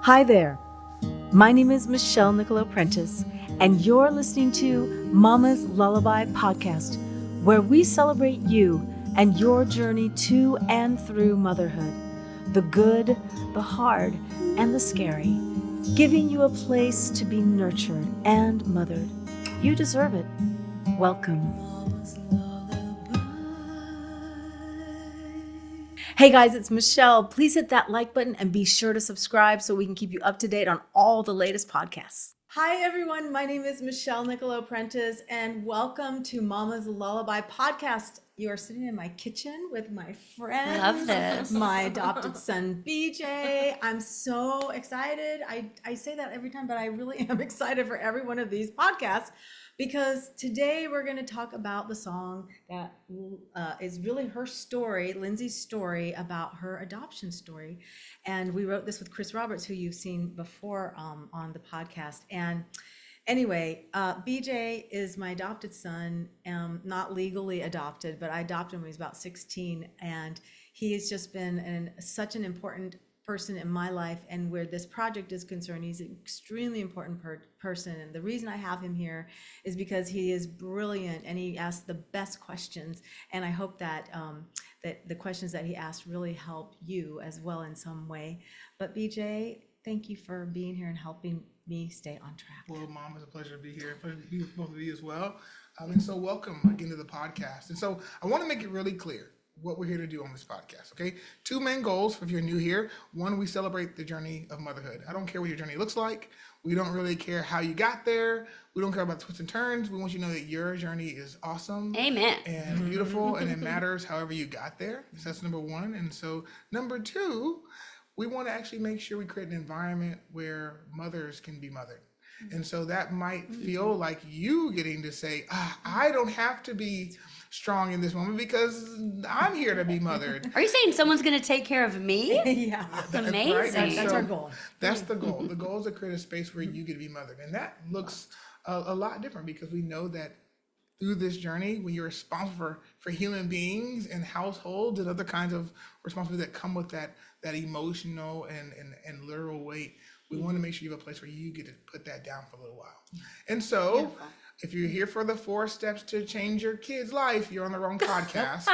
Hi there. My name is Michelle Nicolo Prentice, and you're listening to Mama's Lullaby podcast, where we celebrate you and your journey to and through motherhood, the good, the hard, and the scary, giving you a place to be nurtured and mothered. You deserve it. Welcome. Hey guys, it's Michelle. Please hit that like button and be sure to subscribe so we can keep you up to date on all the latest podcasts. Hi everyone, my name is Michelle Nicolo Prentice and welcome to Mama's Lullaby podcast. You are sitting in my kitchen with my friends. Love this. My adopted son, BJ. I'm so excited. I say that every time, but I really am excited for every one of these podcasts because today we're going to talk about the song that is really her story, Lindsay's story about her adoption story. And we wrote this with Chris Roberts, who you've seen before on the podcast. And anyway, BJ is my adopted son, not legally adopted, but I adopted him when he was about 16. And he has just been such an important person in my life, and where this project is concerned, he's an extremely important person. And the reason I have him here is because he is brilliant and he asks the best questions. And I hope that that the questions that he asked really help you as well in some way. But BJ, thank you for being here and helping me stay on track. Well, Mom, it's a pleasure to be here. Pleasure to be with both of you as well. And so welcome again to the podcast. And so I want to make it really clear what we're here to do on this podcast, okay? Two main goals if you're new here. One, we celebrate the journey of motherhood. I don't care what your journey looks like. We don't really care how you got there. We don't care about the twists and turns. We want you to know that your journey is awesome. Amen. And beautiful, and it matters however you got there. So that's number one. And so number two, we want to actually make sure we create an environment where mothers can be mothered. And so that might feel like you getting to say, I don't have to be strong in this moment because I'm here to be mothered. Are you saying someone's going to take care of me? Yeah, That's amazing. Right? that's our goal. That's the goal. The goal is to create a space where you get to be mothered. And that looks a lot different because we know that through this journey, when you're responsible for human beings and households and other kinds of responsibilities that come with that emotional and literal weight, we want to make sure you have a place where you get to put that down for a little while. And so, Beautiful. if you're here for the 4 steps to change your kid's life, you're on the wrong podcast.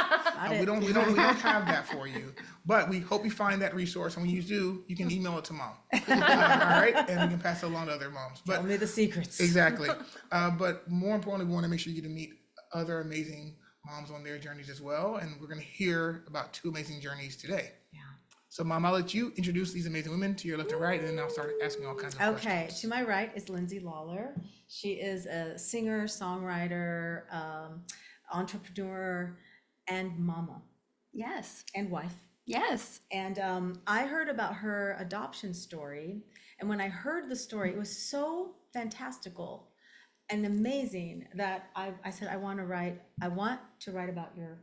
We don't have that for you. But we hope you find that resource, and when you do, you can email it to Mom. All right, and we can pass it along to other moms. But Tell me the secrets. Exactly. But more importantly, we want to make sure you get to meet other amazing moms on their journeys as well. And we're going to hear about 2 amazing journeys today. Yeah. So, Mom, I'll let you introduce these amazing women to your left and right, and then I'll start asking all kinds of questions. Okay, to my right is Lindsay Lawler. She is a singer, songwriter, entrepreneur, and mama, Yes. and wife. Yes. And I heard about her adoption story. And when I heard the story, it was so fantastical and amazing that I said, I want to write about your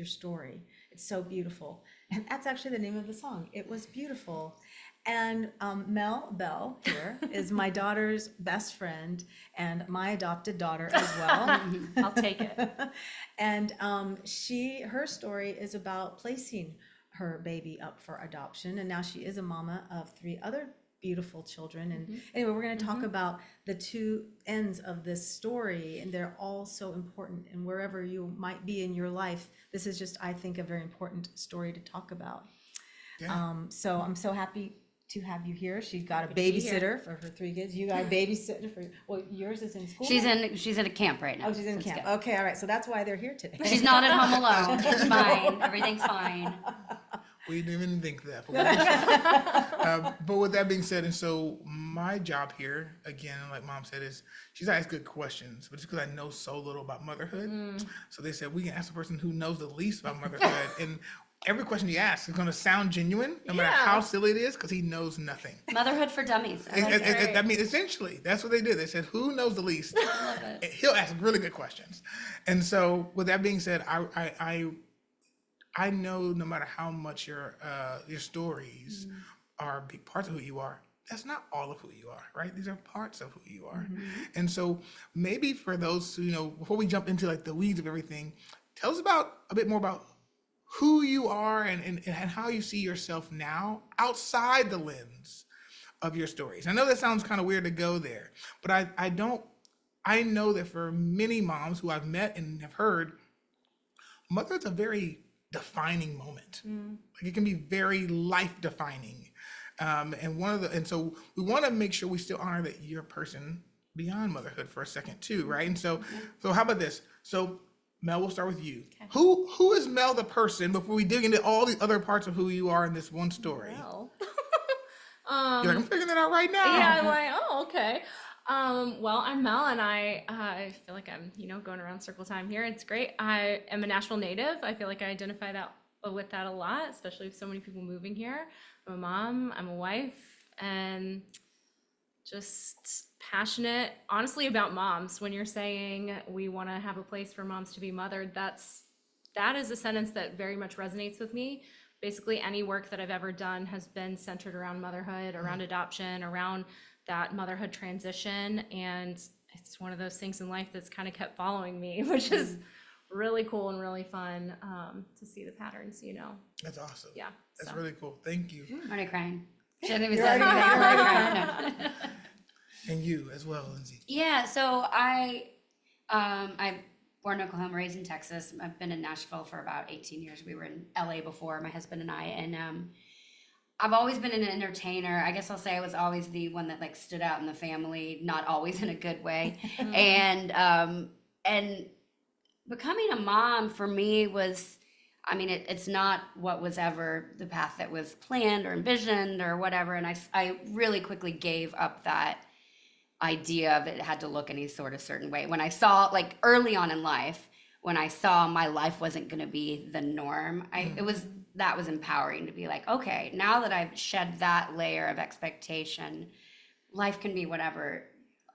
story. It's so beautiful. And that's actually the name of the song. It was beautiful. And Belle here is my daughter's best friend and my adopted daughter as well. I'll take it. And her story is about placing her baby up for adoption. And now she is a mama of 3 other beautiful children. And anyway, we're going to talk about the 2 ends of this story, and they're all so important. And wherever you might be in your life, this is just, I think, a very important story to talk about. Yeah. So I'm so happy to have you here. She's got a Happy to be babysitter for her 3 kids. You got a babysitter for, well, yours is in school. She's in a camp right now. Oh, she's in That's camp. good. Okay, all right. So that's why they're here today. She's not at home alone. It's fine. Everything's fine. We didn't even think that. But with that being said, and so my job here, again, like Mom said, is she's asked good questions, but it's because I know so little about motherhood. So they said we can ask the person who knows the least about motherhood. And every question he asks is going to sound genuine, no matter how silly it is, because he knows nothing. Motherhood for dummies. I like it. I mean, essentially, that's what they did. They said, who knows the least? I love it. He'll ask really good questions. And so with that being said, I know no matter how much your stories are big parts of who you are, that's not all of who you are, right? These are parts of who you are. And so maybe for those who, before we jump into like the weeds of everything, tell us a bit more about who you are and how you see yourself now outside the lens of your stories. I know that sounds kind of weird to go there, but I know that for many moms who I've met and have heard, motherhood's a very defining moment. Like it can be very life defining. And so we want to make sure we still honor that you're a person beyond motherhood for a second too, right? And so how about this? So Mel, we'll start with you. Okay. Who is Mel the person before we dig into all the other parts of who you are in this one story? Well, You're like, I'm figuring that out right now. yeah, I'm like, oh, okay. Well, I'm Mel, and I feel like I'm, going around circle time here. It's great. I am a Nashville native. I feel like I identify with that a lot, especially with so many people moving here. I'm a mom, I'm a wife, and just passionate, honestly, about moms. When you're saying we want to have a place for moms to be mothered, that is a sentence that very much resonates with me. Basically, any work that I've ever done has been centered around motherhood, around adoption, around that motherhood transition, and it's one of those things in life that's kind of kept following me, which is really cool and really fun to see the patterns, That's awesome. Yeah. That's really cool. Thank you. I'm already crying. She hasn't even You're said already anything. crying. I'm already crying. No. And you as well, Lindsay. Yeah, so I'm born in Oklahoma, raised in Texas. I've been in Nashville for about 18 years. We were in LA before, my husband and I, and I've always been an entertainer. I guess I'll say I was always the one that like stood out in the family, not always in a good way. And becoming a mom for me was, it's not what was ever the path that was planned or envisioned or whatever. And I really quickly gave up that idea of it had to look any sort of certain way. When I saw, like early on in life, when I saw my life wasn't going to be the norm, that was empowering to be like, okay, now that I've shed that layer of expectation, life can be whatever.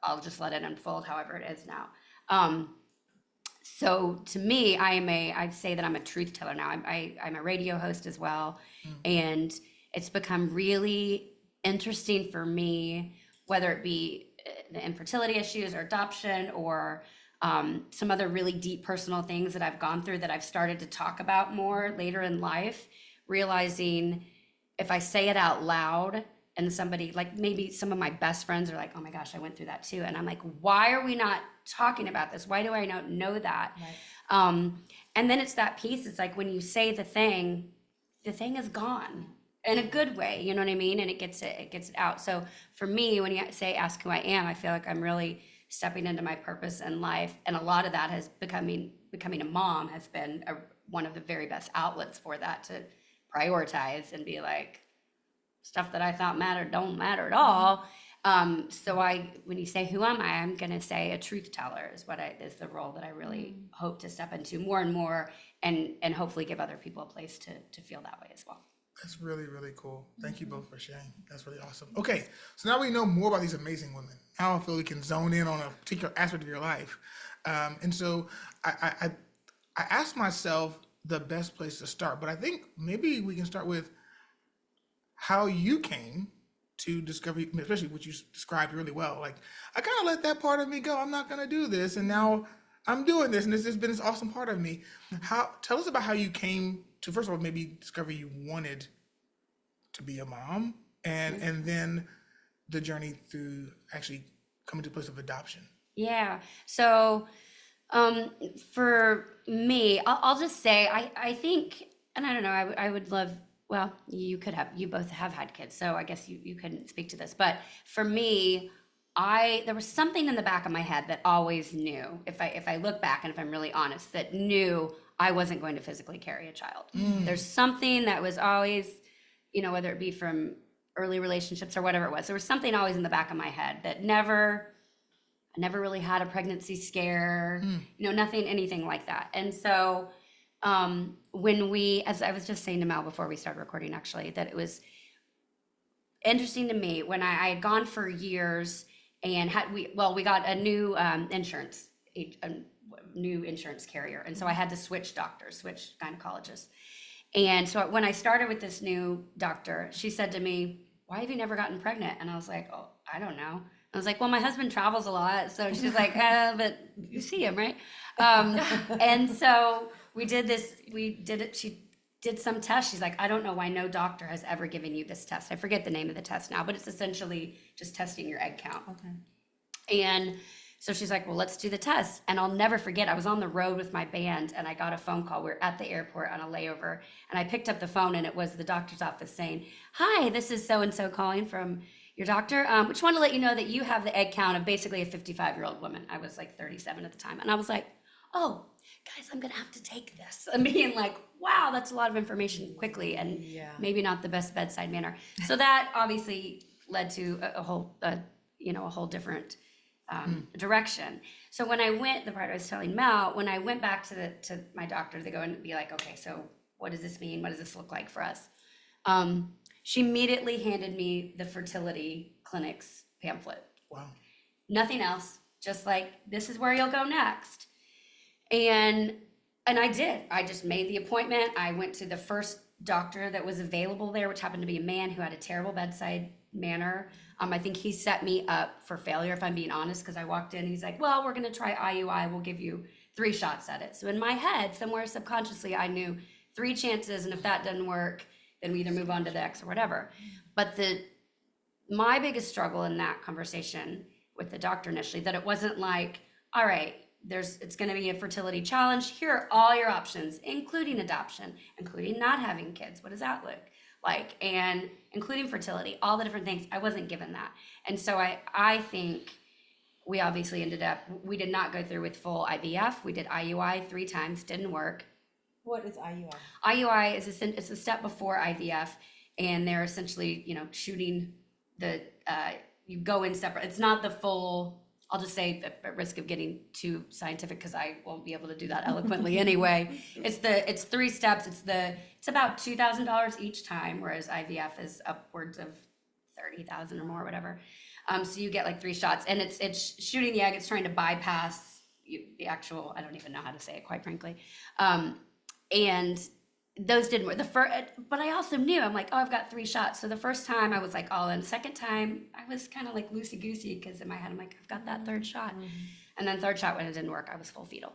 I'll just let it unfold however it is now. So to me, I'd say that I'm a truth teller now. I'm a radio host as well. And it's become really interesting for me, whether it be the infertility issues or adoption or some other really deep personal things that I've gone through that I've started to talk about more later in life, realizing if I say it out loud and somebody, like maybe some of my best friends are like, oh my gosh, I went through that too. And I'm like, why are we not talking about this? Why do I not know that? Right. And then it's that piece. It's like when you say the thing is gone in a good way, you know what I mean? And it gets it out. So for me, when you say ask who I am, I feel like I'm really stepping into my purpose in life. And a lot of that has becoming a mom has been one of the very best outlets for that, to prioritize and be like, stuff that I thought mattered don't matter at all. So when you say who am I, I'm gonna say a truth teller is is the role that I really hope to step into more and more, and hopefully give other people a place to feel that way as well. That's really, really cool. Thank you both for sharing. That's really awesome. Okay, so now we know more about these amazing women. Now I feel we can zone in on a particular aspect of your life. And so I asked myself the best place to start, but I think maybe we can start with how you came to discover, especially what you described really well. Like, I kind of let that part of me go. I'm not going to do this, and now I'm doing this, and this has been this awesome part of me. Tell us about how you came to, first of all, maybe discover you wanted to be a mom, and then the journey through actually coming to a place of adoption. Yeah. So for me, I'll just say, I think, and I don't know, I would love, well, you both have had kids, so I guess you couldn't speak to this, but for me, there was something in the back of my head that always knew, if I look back and if I'm really honest, that knew I wasn't going to physically carry a child. There's something that was always, whether it be from early relationships or whatever it was, there was something always in the back of my head that I never really had a pregnancy scare, nothing, anything like that. And so as I was just saying to Mel before we started recording, actually, that it was interesting to me when I had gone for years and we got a new insurance carrier. And so I had to switch gynecologists. And so when I started with this new doctor, she said to me, why have you never gotten pregnant? And I was like, oh, I don't know. I was like, well, my husband travels a lot. So she's like, but you see him, right? And so we did it. She did some test. She's like, I don't know why no doctor has ever given you this test. I forget the name of the test now, but it's essentially just testing your egg count. Okay. And so she's like, well, let's do the test. And I'll never forget, I was on the road with my band and I got a phone call. We were at the airport on a layover and I picked up the phone and it was the doctor's office saying, hi, this is so-and-so calling from your doctor. We just want to let you know that you have the egg count of basically a 55-year-old woman. I was like 37 at the time. And I was like, oh, guys, I'm going to have to take this. And being like, wow, that's a lot of information quickly and maybe not the best bedside manner. So that obviously led to a whole different direction. So when I went, the part I was telling Mel, when I went back to my doctor to go and be like, okay, so what does this mean? What does this look like for us? She immediately handed me the fertility clinic's pamphlet. Wow. Nothing else, just like, this is where you'll go next. And I did. I just made the appointment. I went to the first doctor that was available there, which happened to be a man who had a terrible bedside manner. I think he set me up for failure, if I'm being honest, because I walked in, he's like, well, we're going to try IUI. We'll give you 3 shots at it. So in my head, somewhere subconsciously, I knew 3 chances, and if that doesn't work, then we either move on to the X or whatever. But my biggest struggle in that conversation with the doctor initially, that it wasn't like, all right, it's going to be a fertility challenge. Here are all your options, including adoption, including not having kids. What does that look like? And including fertility, all the different things. I wasn't given that. And so I think we obviously we did not go through with full IVF. We did IUI 3 times, didn't work. What is IUI? IUI is it's a step before IVF, and they're essentially, shooting you go in separate. It's not the full, I'll just say at risk of getting too scientific because I won't be able to do that eloquently anyway. It's 3 steps. It's about $2,000 each time, whereas IVF is upwards of 30,000 or more, whatever. So you get like 3 shots, and it's shooting the egg. It's trying to bypass the actual. I don't even know how to say it, quite frankly. And those didn't work. But I also knew, I'm like, oh, I've got 3 shots. So the first time I was like all in. The second time I was kind of like loosey-goosey because in my head I'm like, I've got that 3rd shot. And then 3rd shot, when it didn't work, I was full fetal.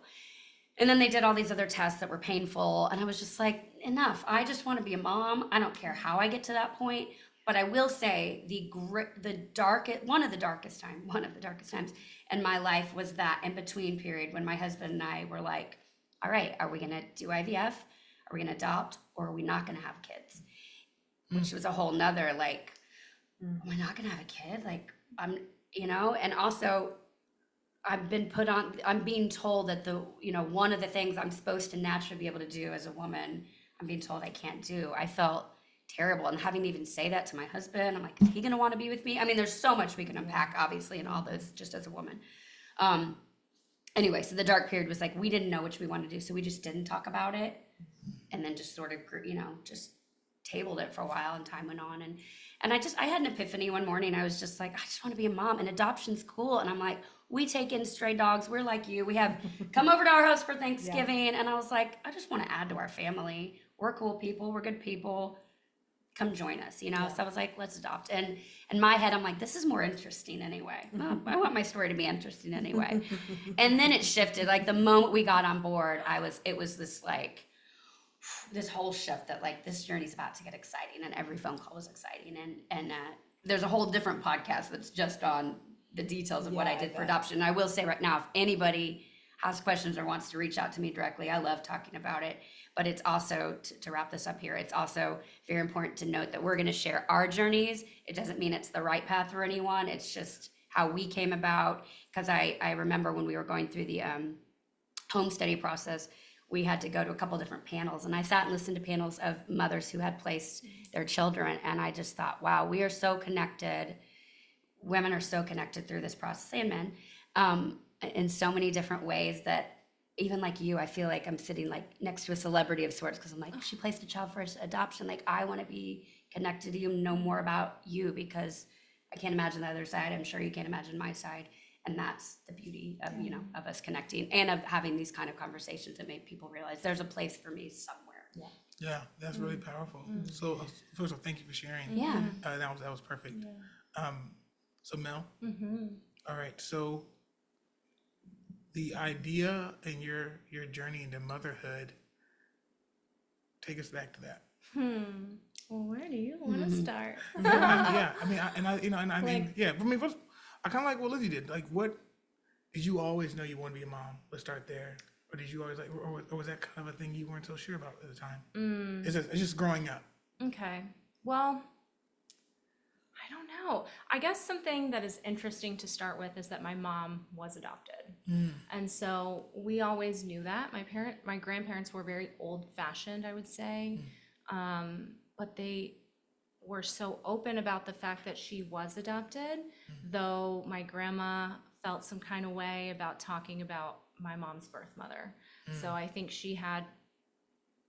And then they did all these other tests that were painful. And I was just like, enough. I just want to be a mom. I don't care how I get to that point. But I will say one of the darkest times in my life was that in between period when my husband and I were like, all right, are we going to do IVF? Are we going to adopt? Or are we not going to have kids? Which was a whole nother, like, am I not going to have a kid? Like, and also I'm being told that one of the things I'm supposed to naturally be able to do as a woman, I'm being told I can't do. I felt terrible. And having to even say that to my husband, I'm like, is he going to want to be with me? I mean, there's so much we can unpack, obviously, in all this, just as a woman. Anyway, so the dark period was like, we didn't know which we wanted to do, so we just didn't talk about it. And then just sort of, just tabled it for a while, and time went on. And I had an epiphany one morning. I was just like, I just want to be a mom, and adoption's cool. And I'm like, we take in stray dogs. We're like you. We have come over to our house for Thanksgiving. Yeah. And I was like, I just want to add to our family. We're cool people. We're good people. Come join us, Yeah. So I was like, let's adopt. And in my head, I'm like, this is more interesting anyway. I want my story to be interesting anyway. And then it shifted. Like the moment we got on board, it was this like, this whole shift that like this journey's about to get exciting, and every phone call was exciting. And there's a whole different podcast that's just on the details of what I did for adoption. And I will say right now, if anybody has questions or wants to reach out to me directly, I love talking about it. But it's also, to wrap this up here, it's also very important to note that we're going to share our journeys. It doesn't mean it's the right path for anyone. It's just how we came about. Because I remember when we were going through the home study process, we had to go to a couple different panels. And I sat and listened to panels of mothers who had placed their children. And I just thought, wow, we are so connected. Women are so connected through this process, and men, in so many different ways that even like you, I feel like I'm sitting like next to a celebrity of sorts, because I'm like, oh, she placed a child for adoption. Like, I want to be connected to you and know more about you, because I can't imagine the other side. I'm sure you can't imagine my side. And that's the beauty of, of us connecting and of having these kind of conversations that make people realize there's a place for me somewhere. Yeah, that's really powerful. So first of all, thank you for sharing. Yeah. That was perfect. So Mel, all right, so the idea in your journey into motherhood take us back to that. Well, where do you want to start? Yeah, I mean, I mean, Like- yeah. I mean, first, I kind of like what Lizzie did. Like, what did you always know you wanted to be a mom? Let's start there. Or did you always like, or was that kind of a thing you weren't so sure about at the time? It's just growing up. Okay. Well, I don't know. I guess something that is interesting to start with is that my mom was adopted. And so we always knew that. My grandparents were very old-fashioned, I would say. But they were so open about the fact that she was adopted, though my grandma felt some kind of way about talking about my mom's birth mother. So I think she had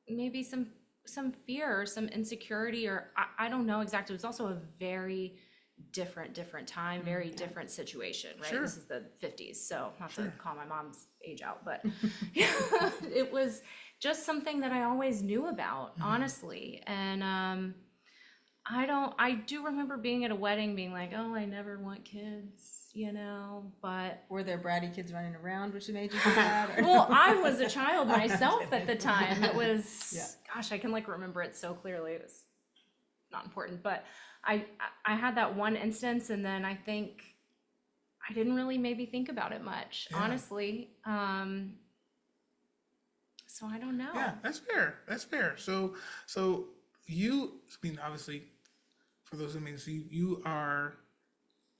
maybe some fear or some insecurity, or I don't know exactly. It was also a very different time, very different situation, right? Sure. This is the 50s, so not to call my mom's age out, but it was just something that I always knew about, honestly. And I do remember being at a wedding being like, oh, I never want kids, you know, but Were there bratty kids running around, which made you do that? Or? well, I was a child myself at the time. It was, Yeah. gosh, I can like remember it so clearly. It was not important, but I had that one instance, and then I think I didn't really maybe think about it much, honestly. So I don't know. Yeah, that's fair. That's fair. So you, I mean, obviously, for those who mean, so you are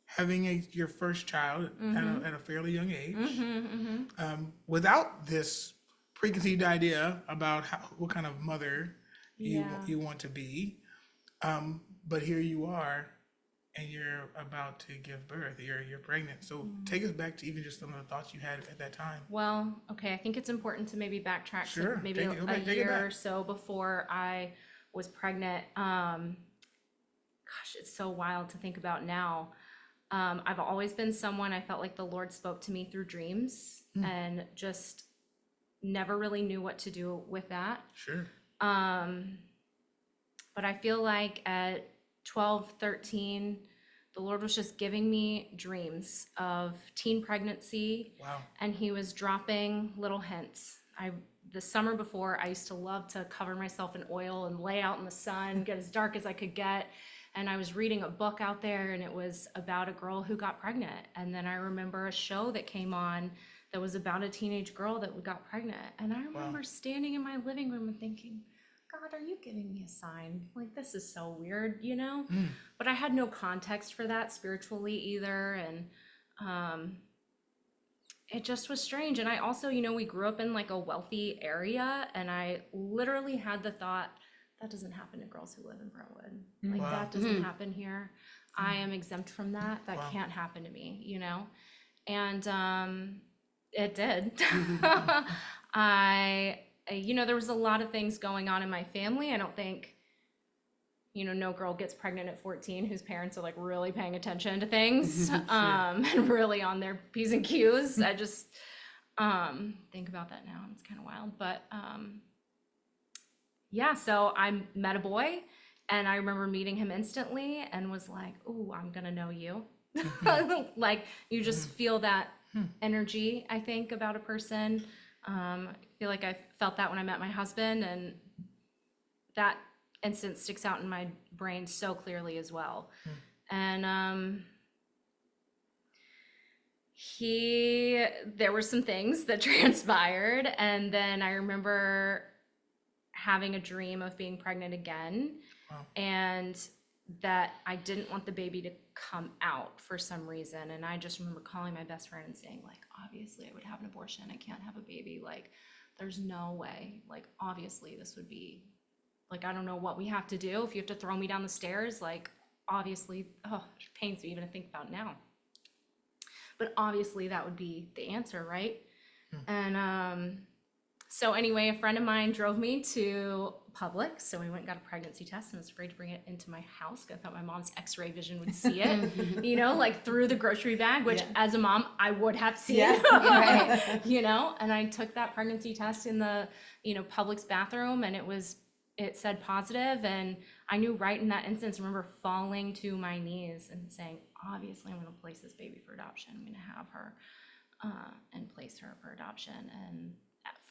having your first child at a fairly young age, without this preconceived idea about what kind of mother you want to be. But here you are, and you're about to give birth. You're pregnant. So take us back to even just some of the thoughts you had at that time. Well, okay, I think it's important to maybe backtrack Sure. to maybe Take it a back. year or so before I was pregnant. Gosh, it's so wild to think about now. I've always been someone, I felt like the Lord spoke to me through dreams and just never really knew what to do with that. Sure. But I feel like at 12, 13, the Lord was just giving me dreams of teen pregnancy. Wow. And he was dropping little hints. The summer before, I used to love to cover myself in oil and lay out in the sun, get as dark as I could get. And I was reading a book out there, and it was about a girl who got pregnant. And then I remember a show that came on that was about a teenage girl that got pregnant. And I remember standing in my living room and thinking, God, are you giving me a sign? Like, this is so weird, you know? But I had no context for that spiritually either. And it just was strange. And I also, you know, we grew up in like a wealthy area, and I literally had the thought, that doesn't happen to girls who live in Brentwood. Like, Wow. that doesn't happen here. I am exempt from that. That Wow. can't happen to me, you know? And it did. You know, there was a lot of things going on in my family. I don't think, you know, no girl gets pregnant at 14 whose parents are like really paying attention to things and really on their P's and Q's. I just think about that now, and it's kind of wild. But yeah, so I met a boy, and I remember meeting him instantly and was like, ooh, I'm gonna know you. Like, you just feel that energy, I think, about a person. I feel like I felt that when I met my husband, and that instance sticks out in my brain so clearly as well. And there were some things that transpired, and then I remember having a dream of being pregnant again. Wow. And that I didn't want the baby to come out for some reason. And I just remember calling my best friend and saying, like, obviously I would have an abortion. I can't have a baby. Like, there's no way. Like, obviously this would be, like, I don't know what we have to do. If you have to throw me down the stairs, like, obviously, it pains me even to think about now. But obviously that would be the answer, right? And so anyway, a friend of mine drove me to Publix, so we went and got a pregnancy test, and was afraid to bring it into my house because I thought my mom's x-ray vision would see it, you know, like through the grocery bag, which as a mom, I would have seen, right? You know, and I took that pregnancy test in the, you know, Publix bathroom, and it said positive, and I knew right in that instance, I remember falling to my knees and saying, obviously I'm going to place this baby for adoption. I'm going to have her and place her for adoption. And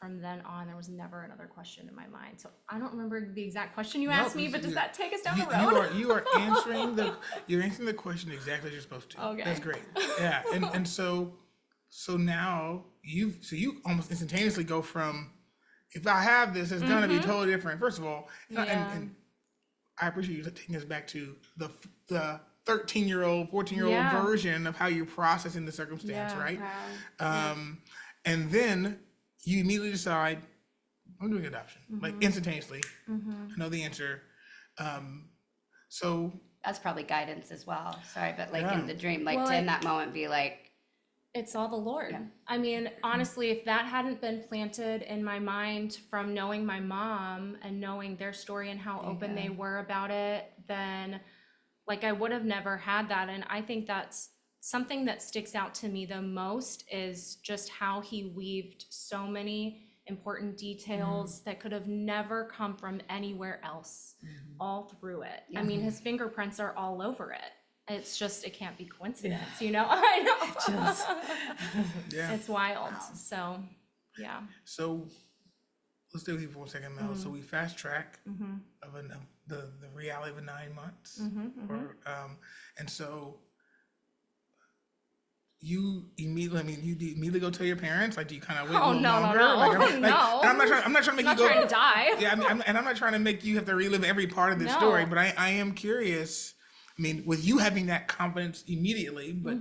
from then on, there was never another question in my mind. So I don't remember the exact question you No, asked me, but does you- that take us down You, the road? you are answering the question exactly as you're supposed to. Okay. That's great. Yeah, and so now you almost instantaneously go from, if I have this, it's gonna be totally different. First of all, Yeah. and I appreciate you taking us back to the 13-year-old, 14-year-old Yeah. version of how you're processing the circumstance, Yeah. right? Wow. And then you immediately decide, I'm doing adoption, like instantaneously. I know the answer. So That's probably guidance as well. Sorry, but like Yeah. in the dream, like Well, to in that moment be like, It's all the Lord. Yeah. I mean, honestly, if that hadn't been planted in my mind from knowing my mom and knowing their story and how open they were about it, then like I would have never had that. And I think that's something that sticks out to me the most, is just how he weaved so many important details that could have never come from anywhere else all through it. I mean, his fingerprints are all over it. It's just, it can't be coincidence, you know? I know. yeah. It's wild. So, yeah. So let's stay with you for a second, Mel. So we fast track of the reality of 9 months, and so you immediately go tell your parents. Like, do you kind of wait a Oh, little no, longer? no, no. Like, No. and I'm not trying to make I'm not you go. trying to die. Yeah, I'm not trying to make you have to relive every part of this No. story, but I am curious. I mean, with you having that confidence immediately, but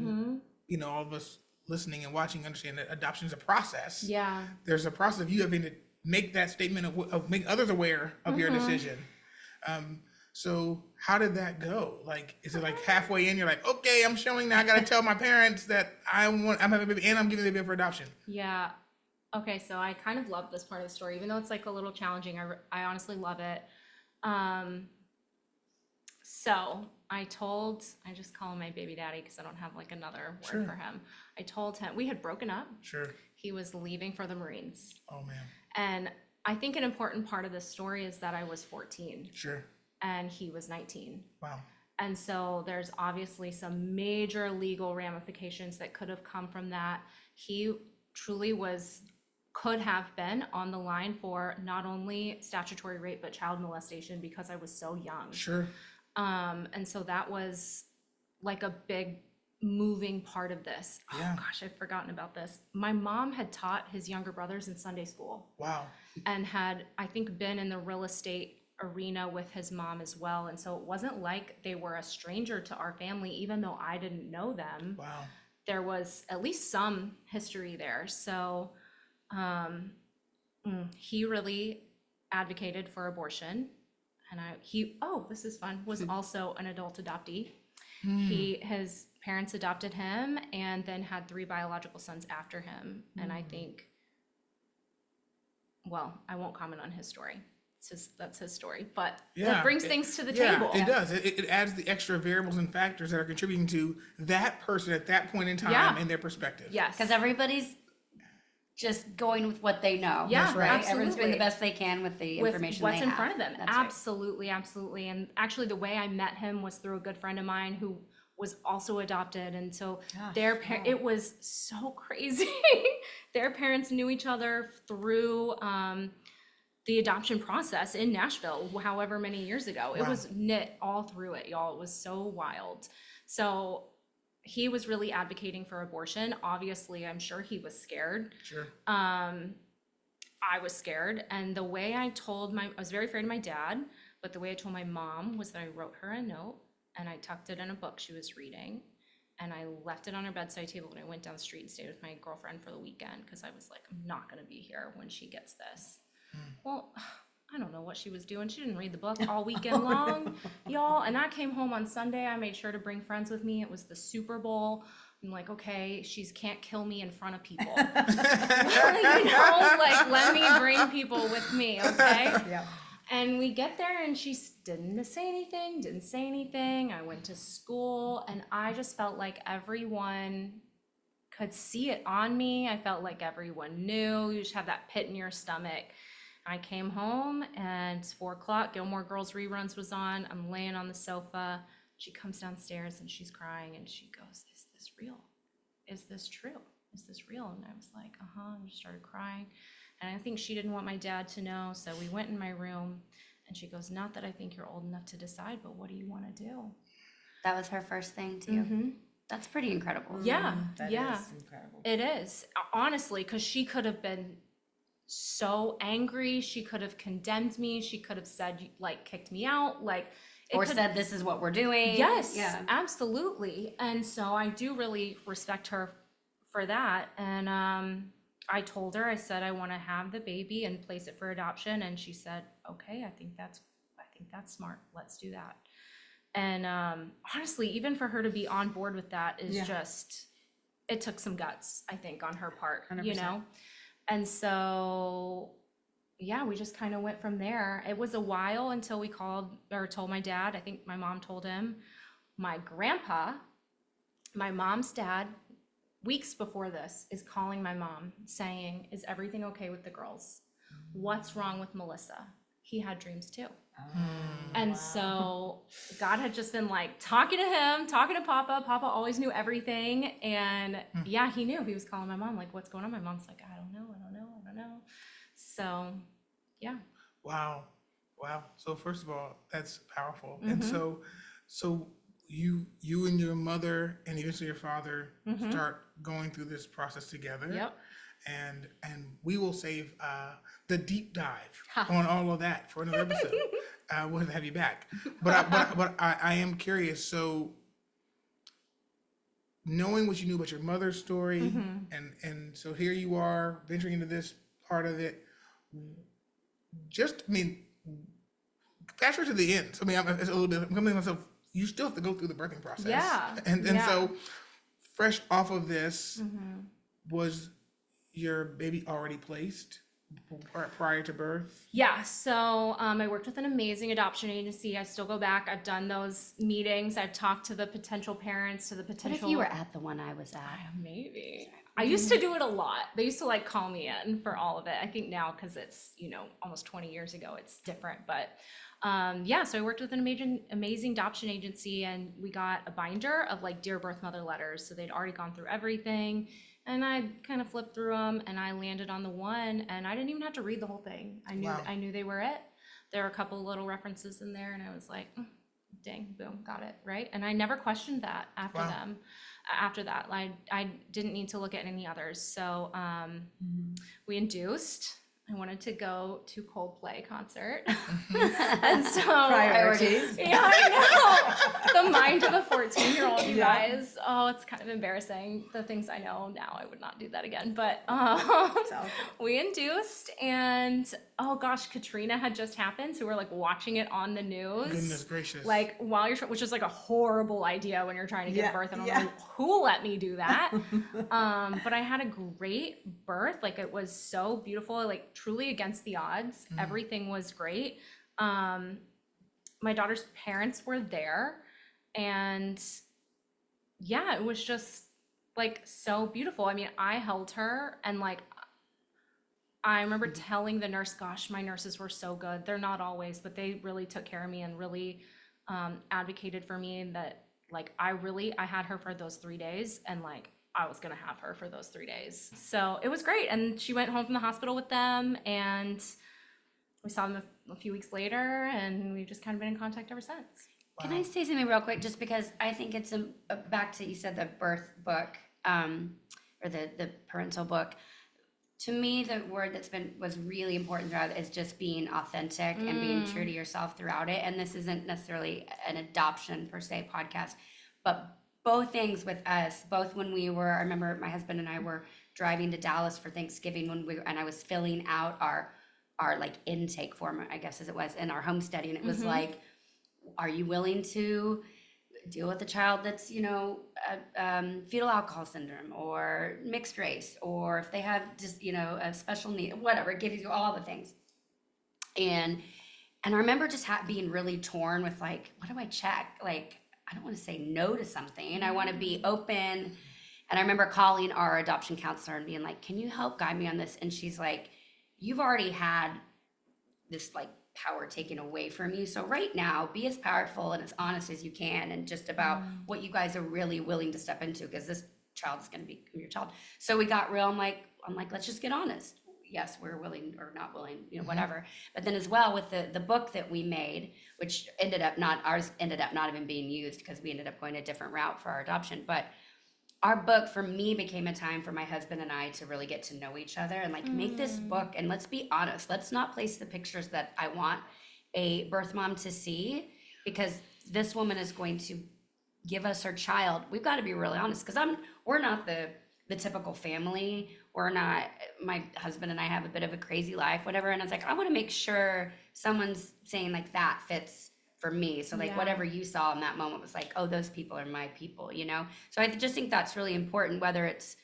you know, all of us listening and watching understand that adoption is a process. Yeah. There's a process of you having to make that statement of make others aware of your decision. So how did that go? Like, is it like halfway in, you're like, okay, I'm showing now, I got to tell my parents that I'm having a baby and I'm giving the baby for adoption. Yeah. Okay, so I kind of love this part of the story, even though it's like a little challenging. I honestly love it. So I just call him my baby daddy because I don't have like another word Sure. for him. I told him we had broken up. Sure. He was leaving for the Marines. Oh man. And I think an important part of this story is that I was 14 Sure. and he was 19. Wow. And so there's obviously some major legal ramifications that could have come from that. He truly could have been on the line for not only statutory rape, but child molestation because I was so young. Sure. And so that was like a big moving part of this. Yeah. Oh gosh, I've forgotten about this. My mom had taught his younger brothers in Sunday school Wow. and had, I think, been in the real estate arena with his mom as well. And so it wasn't like they were a stranger to our family, even though I didn't know them. Wow. There was at least some history there. So he really advocated for abortion. And this is fun, was also an adult adoptee. His parents adopted him and then had 3 biological sons after him. And I think, well, I won't comment on his story. That's his story, but that brings things to the table. It does. It adds the extra variables and factors that are contributing to that person at that point in time and their perspective. Yes. because everybody's just going with what they know. Yeah, That's right. Right? Everyone's doing absolutely. the best they can with the With information what's they in have. front of them. That's right. Absolutely, absolutely. And actually the way I met him was through a good friend of mine who was also adopted. And so it was so crazy. Their parents knew each other through the adoption process in Nashville, however many years ago. It was knit all through it, y'all. It was so wild. So he was really advocating for abortion. Obviously, I'm sure he was scared. Sure. I was scared. And the way I was very afraid of my dad, but the way I told my mom was that I wrote her a note and I tucked it in a book she was reading. And I left it on her bedside table when I went down the street and stayed with my girlfriend for the weekend because I was like, I'm not going to be here when she gets this. Well, I don't know what she was doing. She didn't read the book all weekend long, y'all. And I came home on Sunday. I made sure to bring friends with me. It was the Super Bowl. I'm like, okay, can't kill me in front of people. Like, let me bring people with me, okay? Yeah. And we get there and she didn't say anything. I went to school and I just felt like everyone could see it on me. I felt like everyone knew. You just have that pit in your stomach. I came home and it's 4:00. Gilmore Girls reruns was on. I'm laying on the sofa. She comes downstairs and she's crying and she goes, "Is this real? Is this true? Is this real?" And I was like, and just started crying. And I think she didn't want my dad to know. So we went in my room and she goes, not that I think you're old enough to decide, but what do you want to do? That was her first thing too. That's pretty incredible. Yeah, That yeah. is incredible. It is, honestly, because she could have been so angry. She could have condemned me. She could have said, like, kicked me out. Like, Or said, this is what we're doing. yes, Yeah. absolutely. And so I do really respect her for that. And I told her, I said, I want to have the baby and place it for adoption. And she said, okay, I think that's smart. Let's do that. And honestly, even for her to be on board with that is just, it took some guts, I think, on her part, 100%. you know? And so, yeah, we just kind of went from there. It was a while until we called or told my dad. I think my mom told him. My grandpa, my mom's dad, weeks before this, is calling my mom saying, is everything okay with the girls? What's wrong with Melisa? He had dreams too. And so God had just been like talking to him, talking to Papa. Papa always knew everything. And yeah, he knew. He was calling my mom, like, what's going on? My mom's like, I don't know. So, yeah. Wow. So first of all, that's powerful. And so you and your mother and eventually your father start going through this process together. Yep. And we will save the deep dive on all of that for another episode. We'll have you back. But I am curious. So knowing what you knew about your mother's story, and so here you are venturing into this part of it. Fast forward to the end. So it's a little bit. I'm coming to myself. You still have to go through the birthing process. Yeah. And so, fresh off of this, was your baby already placed prior to birth? Yeah, so I worked with an amazing adoption agency. I still go back. I've done those meetings. I've talked to the potential parents, to the What potential. if you were at the one I was at? Maybe. I used to do it a lot. They used to like call me in for all of it. I think now, because it's, almost 20 years ago, it's different. But yeah, so I worked with an amazing adoption agency, and we got a binder of like dear birth mother letters. So they'd already gone through everything. And I kind of flipped through them, and I landed on the one, and I didn't even have to read the whole thing. I knew they were it. There were a couple little references in there, and I was like, dang, boom, got it, right? And I never questioned that after that. I didn't need to look at any others. So we induced. I wanted to go to Coldplay concert. And so Priorities. Yeah, I know. The mind of a 14-year-old, you guys. Oh, it's kind of embarrassing. The things I know now, I would not do that again. But we induced, and oh gosh, Katrina had just happened. So we're like watching it on the news. Goodness gracious. Like while you're, which is like a horrible idea when you're trying to give birth. And I'm like, who let me do that? But I had a great birth. Like it was so beautiful, like truly against the odds. Everything was great. My daughter's parents were there, and yeah, it was just like so beautiful. I mean, I held her, and like I remember telling the nurse, gosh, my nurses were so good. They're not always, but they really took care of me and really advocated for me, and that like I had her for those 3 days, and like I was gonna have her for those 3 days. So it was great. And she went home from the hospital with them, and we saw them a few weeks later, and we've just kind of been in contact ever since. Can I say something real quick? Just because I think it's back to, you said the birth book, or the parental book. To me, the word was really important throughout is just being authentic and being true to yourself throughout it. And this isn't necessarily an adoption per se podcast, but both things with us, both when I remember my husband and I were driving to Dallas for Thanksgiving and I was filling out our like intake form, I guess as it was, in our homesteading. And it was like, are you willing to deal with a child that's, fetal alcohol syndrome or mixed race, or if they have just, a special need, whatever, it gives you all the things. And I remember just being really torn with like, what do I check? Like, I don't want to say no to something. I want to be open. And I remember calling our adoption counselor and being like, can you help guide me on this? And she's like, you've already had this like power taken away from you. So right now, be as powerful and as honest as you can, and just about what you guys are really willing to step into, because this child is going to be your child. So we got real. I'm like, let's just get honest. yes, we're willing or not willing, whatever. But then as well with the book that we made, which ours ended up not even being used because we ended up going a different route for our adoption. But our book for me became a time for my husband and I to really get to know each other and like make this book. And let's be honest, let's not place the pictures that I want a birth mom to see, because this woman is going to give us her child. We've got to be really honest, because we're not the typical family. We're not, my husband and I have a bit of a crazy life, whatever. And I was like, I want to make sure someone's saying like that fits for me. So like whatever you saw in that moment was like, oh, those people are my people, So I just think that's really important, whether it's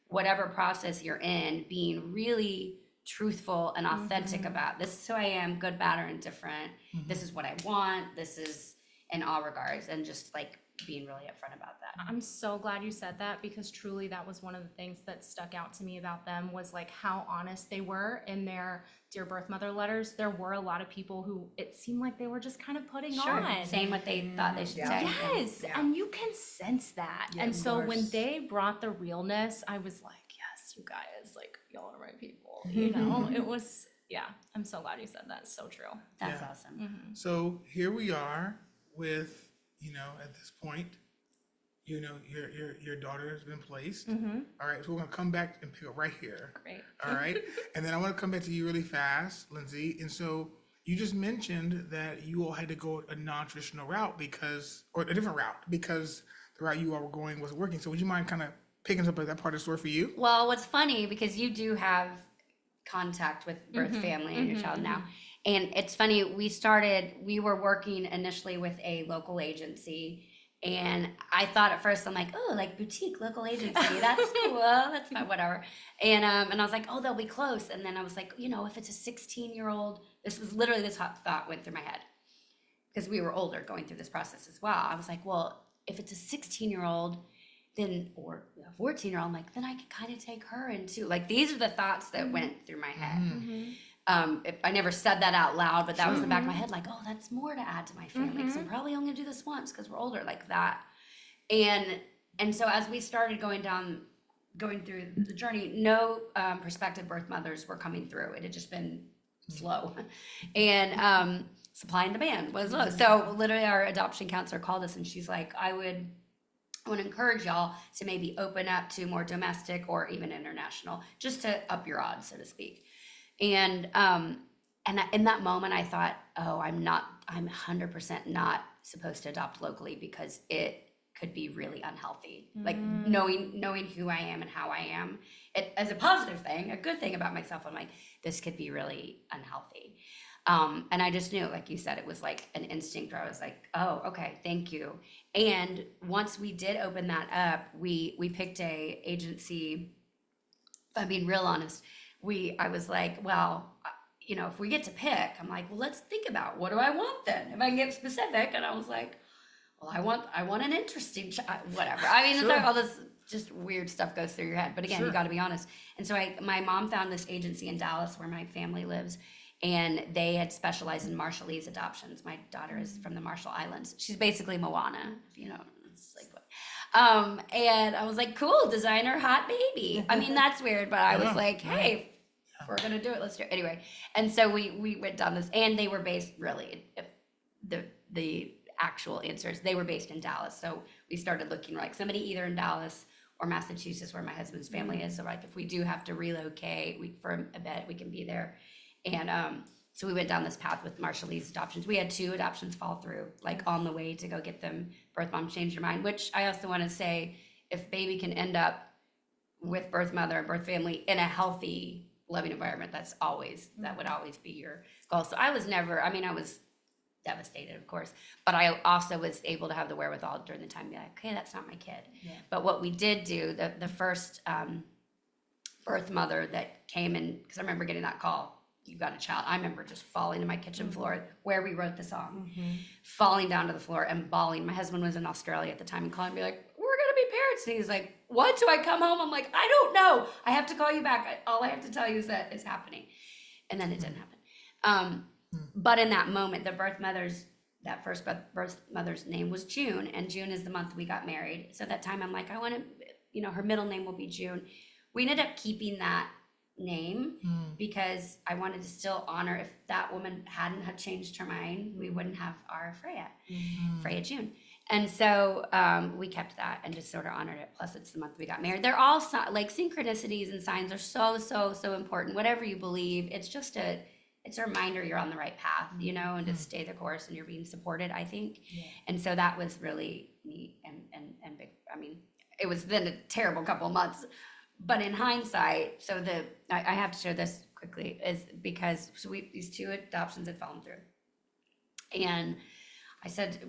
whatever process you're in, being really truthful and authentic about this is who I am, good, bad, or indifferent. This is what I want. This is in all regards, and just like being really upfront about that. I'm so glad you said that, because truly that was one of the things that stuck out to me about them, was like how honest they were in their Dear Birth Mother letters. There were a lot of people who it seemed like they were just kind of putting on. Saying what they thought they should say. Yes, and you can sense that. Yeah, and of so when course. they brought the realness, I was like, yes, you guys, like, y'all are my people. It was, I'm so glad you said that. It's so true. That's Yeah. awesome. So here we are with, at this point, your daughter has been placed. All right, so we're gonna come back and pick up right here. Great. All right, and then I want to come back to you really fast, Lindsay. And so you just mentioned that you all had to go a non-traditional route or a different route, because the route you all were going wasn't working. So would you mind kind of picking up that part of the story for you? Well, what's funny, because you do have contact with birth family and your child now. And it's funny, we were working initially with a local agency, and I thought at first, I'm like, oh, like boutique local agency, that's cool, that's fine, whatever. And I was like, oh, they'll be close. And then I was like, if it's a 16-year-old, this hot thought went through my head, because we were older going through this process as well. I was like, well, if it's a 16-year-old, then, or a 14-year-old, I'm like, then I could kind of take her in too. Like, these are the thoughts that went through my head. If I never said that out loud, but that was in the back of my head, like, oh, that's more to add to my family, because I'm probably only gonna do this once because we're older, like that. And so as we started going through the journey, no prospective birth mothers were coming through. It had just been slow, and supply and demand was low. So literally, our adoption counselor called us, and she's like, I want to encourage y'all to maybe open up to more domestic or even international, just to up your odds, so to speak. And in that moment, I thought, oh, I'm 100% not supposed to adopt locally, because it could be really unhealthy. Like knowing who I am and how I am, it as a positive thing, a good thing about myself, I'm like, this could be really unhealthy. And I just knew, like you said, it was like an instinct where I was like, oh, okay, thank you. And once we did open that up, we picked a agency. If I'm being real honest, I was like, well, if we get to pick, I'm like, well, let's think about, what do I want then? If I can get specific. And I was like, well, I want an interesting whatever. I mean, it's like all this just weird stuff goes through your head. But again, you got to be honest. And so my mom found this agency in Dallas where my family lives, and they had specialized in Marshallese adoptions. My daughter is from the Marshall Islands. She's basically Moana, it's like what. And I was like, cool, designer, hot baby. I mean, that's weird, but I was like, hey, if we're gonna do it, let's do it anyway. And so we went down this, and they were based, really, the actual answers, they were based in Dallas. So we started looking like somebody either in Dallas or Massachusetts, where my husband's family is. So like, if we do have to relocate, for a bit, we can be there. And so we went down this path with Marshallese adoptions. We had 2 adoptions fall through, like on the way to go get them. Birth mom changed her mind, which I also want to say, if baby can end up with birth mother and birth family in a healthy, loving environment, that would always be your goal. So I was devastated, of course, but I also was able to have the wherewithal during the time to be like, okay, that's not my kid. Yeah. But what we did do, the first birth mother that came in, because I remember getting that call, you got a child. I remember just falling to my kitchen floor where we wrote the song, falling down to the floor and bawling. My husband was in Australia at the time and calling me like, we're going to be parents. And he's like, what? Do I come home? I'm like, I don't know. I have to call you back. All I have to tell you is that it's happening. And then it didn't happen. But in that moment, that first birth mother's name was June, and June is the month we got married. So at that time, I'm like, I want to, her middle name will be June. We ended up keeping that name because I wanted to still honor if that woman hadn't have changed her mind, we wouldn't have our Freya June. And so we kept that and just sort of honored it. Plus, it's the month we got married. They're all like synchronicities and signs are so important. Whatever you believe, it's just it's a reminder you're on the right path, you know, and to stay the course and you're being supported, I think. Yeah. And so that was really neat and big. I mean, it was then a terrible couple of months, but in hindsight, so I have to share this quickly is because these two adoptions had fallen through. And I said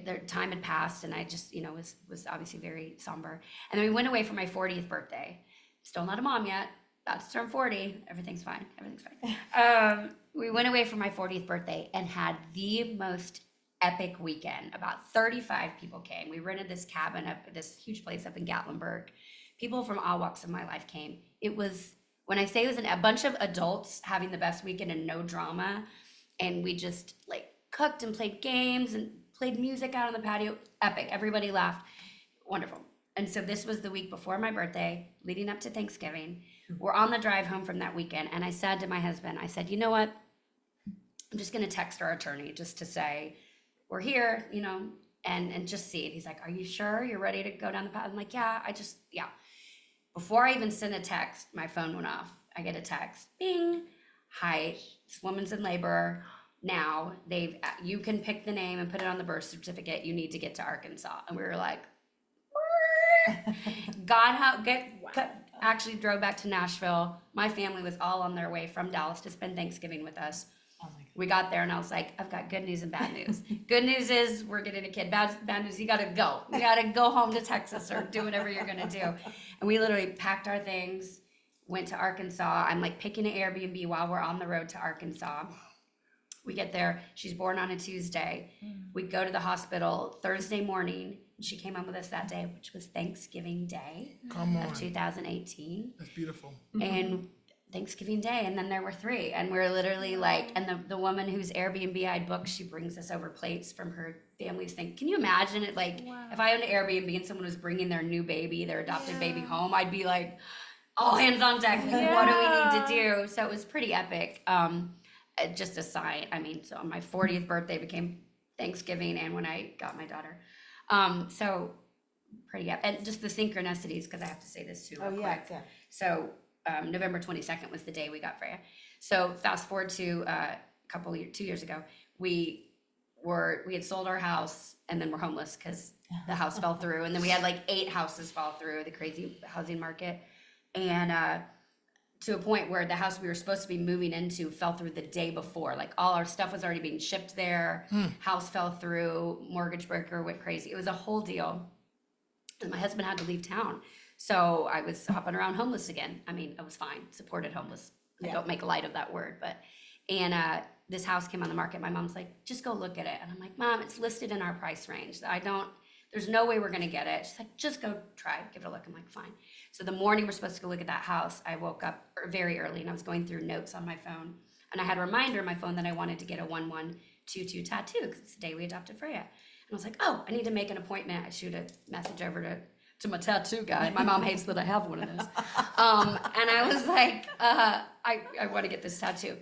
their time had passed and I just, you know, was obviously very somber. And then we went away for my 40th birthday. Still not a mom yet. About to turn 40. Everything's fine. We went away for my 40th birthday and had the most epic weekend. About 35 people came. We rented this cabin up, this huge place up in Gatlinburg. People from all walks of my life came. It was, when I say it was a bunch of adults having the best weekend and no drama. And we just like cooked and played games and played music out on the patio. Epic. Everybody laughed. Wonderful. And so this was the week before my birthday, leading up to Thanksgiving. We're on the drive home from that weekend. And I said to my husband, I said, you know what? I'm just going to text our attorney just to say, we're here, you know, and just see it. He's like, are you sure you're ready to go down the path? I'm like, yeah. Before I even sent a text, my phone went off. I get a text, bing, hi, this woman's in labor. Now you can pick the name and put it on the birth certificate. You need to get to Arkansas. And we were like, actually drove back to Nashville. My family was all on their way from Dallas to spend Thanksgiving with us. We got there and I was like, I've got good news and bad news. Good news is we're getting a kid. Bad news, you gotta go. You gotta go home to Texas or do whatever you're gonna do. And we literally packed our things, went to Arkansas. I'm like picking an Airbnb while we're on the road to Arkansas. We get there, she's born on a Tuesday. We go to the hospital Thursday morning. She came home with us that day, which was Thanksgiving Day of 2018. That's beautiful. And Thanksgiving Day, and then there were 3, and we're literally like, and the woman whose Airbnb I'd booked, she brings us over plates from her family's thing. Can you imagine it? Like, if I owned an Airbnb and someone was bringing their new baby, their adopted baby home, I'd be like, all hands on deck. What do we need to do? So it was pretty epic. Just a sign. I mean, so my 40th birthday became Thanksgiving, and when I got my daughter, so pretty epic. And just the synchronicities, because I have to say this too. Real quick. Yeah. So. November 22nd was the day we got Freya. So fast forward to 2 years ago, we had sold our house and then we're homeless because the house fell through. And then we had like 8 houses fall through the crazy housing market. And to a point where the house we were supposed to be moving into fell through the day before. Like all our stuff was already being shipped there. House fell through, mortgage broker went crazy. It was a whole deal. And my husband had to leave town. So I was hopping around homeless again. I mean, I was fine, supported homeless. I don't make light of that word, and this house came on the market. My mom's like, just go look at it. And I'm like, Mom, it's listed in our price range. There's no way we're gonna get it. She's like, just go try, give it a look. I'm like, fine. So the morning we're supposed to go look at that house, I woke up very early and I was going through notes on my phone. And I had a reminder on my phone that I wanted to get a 1122 tattoo because it's the day we adopted Freya. And I was like, oh, I need to make an appointment. I shoot a message over to my tattoo guy. My mom hates that I have one of those. And I was like, I want to get this tattoo.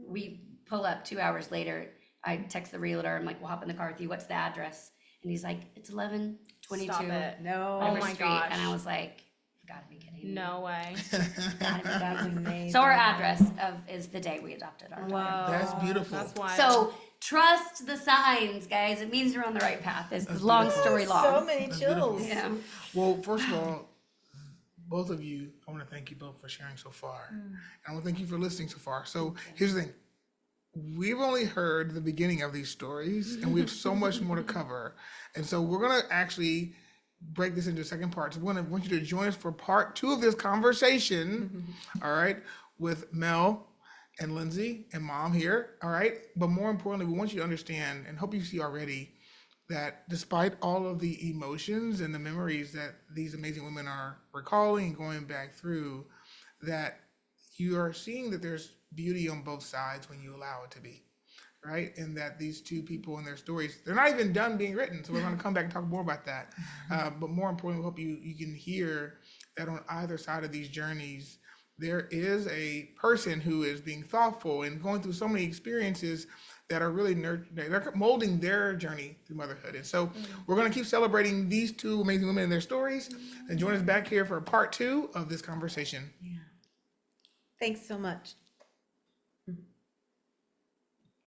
We pull up 2 hours later. I text the realtor. I'm like, we'll hop in the car with you. What's the address? And he's like, it's 1122. Stop it. No. Oh my Street. gosh. And I was like, you gotta be kidding me. No way. Gotta be That's amazing. So our address is the day we adopted our daughter. Wow. That's beautiful. That's wild. So trust the signs, guys. It means you're on the right path. It's the long story long. So many chills. Yeah. Well, first of all, both of you, I want to thank you both for sharing so far. And I want to thank you for listening so far. So here's the thing. We've only heard the beginning of these stories, and we have so much more to cover. And so we're going to actually break this into second parts. I want you to join us for part 2 of this conversation, all right, with Mel and Lindsay and Mom here, all right? But more importantly, we want you to understand, and hope you see already, that despite all of the emotions and the memories that these amazing women are recalling and going back through, that you are seeing that there's beauty on both sides when you allow it to be, right? And that these 2 people and their stories, they're not even done being written. So we're going to come back and talk more about that. But more importantly, we hope you can hear that on either side of these journeys, there is a person who is being thoughtful and going through so many experiences that are really they're molding their journey through motherhood. And so we're going to keep celebrating these two amazing women and their stories, and join us back here for part 2 of this conversation. Yeah. Thanks so much.